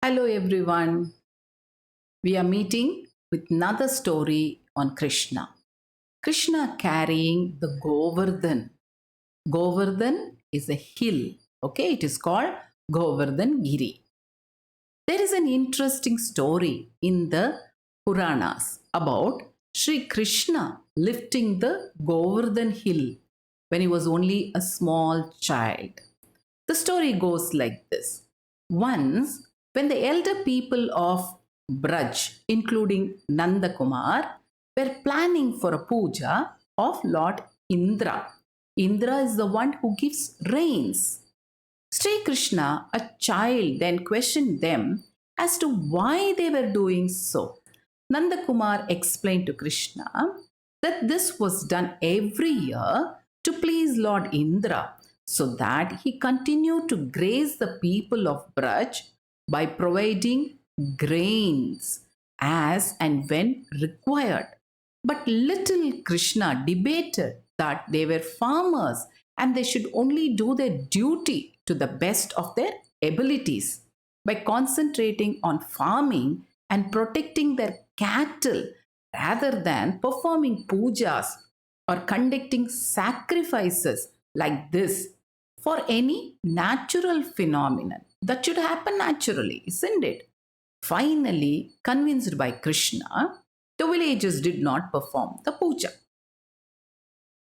Hello everyone. We are meeting with another story on Krishna. Krishna carrying the Govardhan. Govardhan is a hill. Okay, it is called Govardhan Giri. There is an interesting story in the Puranas about Sri Krishna lifting the Govardhan hill when he was only a small child. The story goes like this. Once, when the elder people of Braj, including Nanda Kumar, were planning for a puja of Lord Indra. Indra is the one who gives rains. Sri Krishna, a child, then questioned them as to why they were doing so. Nanda Kumar explained to Krishna that this was done every year to please Lord Indra, so that he continued to grace the people of Braj by providing grains as and when required. But little Krishna debated that they were farmers and they should only do their duty to the best of their abilities. By concentrating on farming and protecting their cattle rather than performing pujas or conducting sacrifices like this for any natural phenomenon that should happen naturally, isn't it? Finally, convinced by Krishna, the villagers did not perform the puja.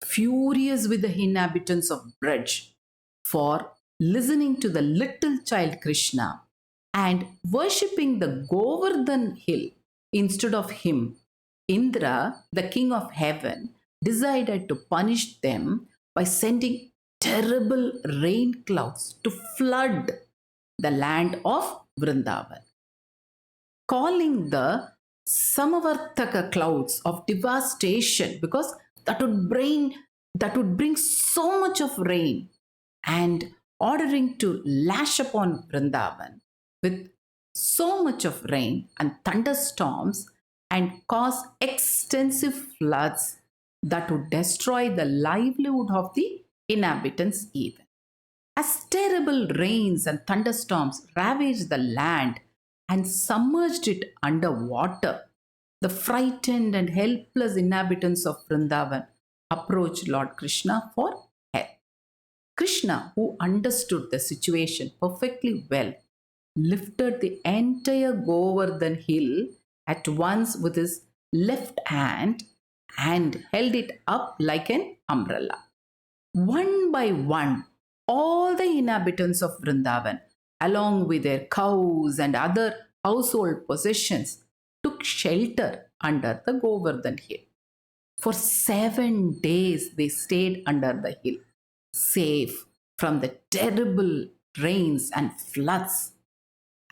Furious with the inhabitants of Braj for listening to the little child Krishna and worshipping the Govardhan hill instead of him, Indra, the king of heaven, decided to punish them by sending terrible rain clouds to flood the land of Vrindavan, calling the Samavartaka clouds of devastation because that would bring so much of rain, and ordering to lash upon Vrindavan with so much of rain and thunderstorms and cause extensive floods that would destroy the livelihood of the inhabitants even. As terrible rains and thunderstorms ravaged the land and submerged it under water, the frightened and helpless inhabitants of Vrindavan approached Lord Krishna for help. Krishna, who understood the situation perfectly well, lifted the entire Govardhan hill at once with his left hand and held it up like an umbrella. One by one, all the inhabitants of Vrindavan, along with their cows and other household possessions, took shelter under the Govardhan hill. For 7 days, they stayed under the hill, safe from the terrible rains and floods,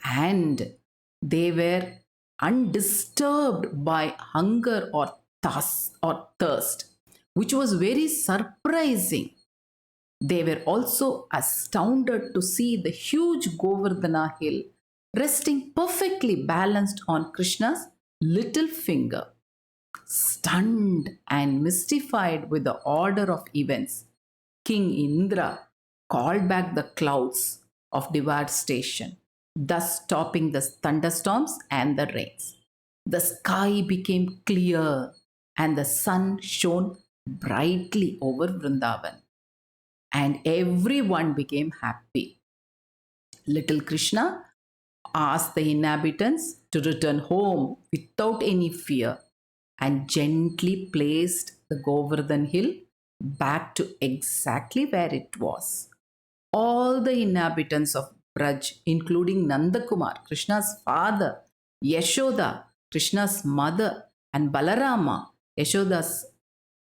and they were undisturbed by hunger or thirst, which was very surprising. They were also astounded to see the huge Govardhana hill resting perfectly balanced on Krishna's little finger. Stunned and mystified with the order of events, King Indra called back the clouds of devastation, thus stopping the thunderstorms and the rains. The sky became clear and the sun shone brightly over Vrindavan, and everyone became happy. Little Krishna asked the inhabitants to return home without any fear and gently placed the Govardhan hill back to exactly where it was. All the inhabitants of Braj, including Nandakumar, Krishna's father, Yashoda, Krishna's mother, and Balarama, Yashoda's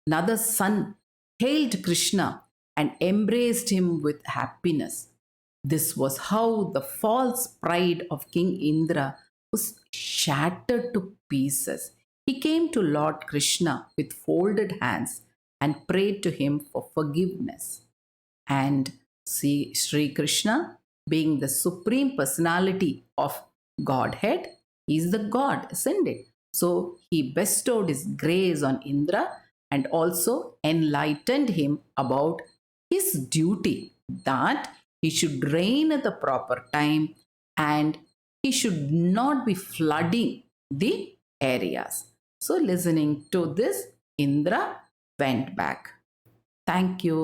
another son, hailed Krishna and embraced him with happiness. This was how the false pride of King Indra was shattered to pieces. He came to Lord Krishna with folded hands and prayed to him for forgiveness. And see, Sri Krishna, being the supreme personality of Godhead, is the God, isn't it? So he bestowed his grace on Indra and also enlightened him about his duty, that he should reign at the proper time and he should not be flooding the areas. So, listening to this, Indra went back. Thank you.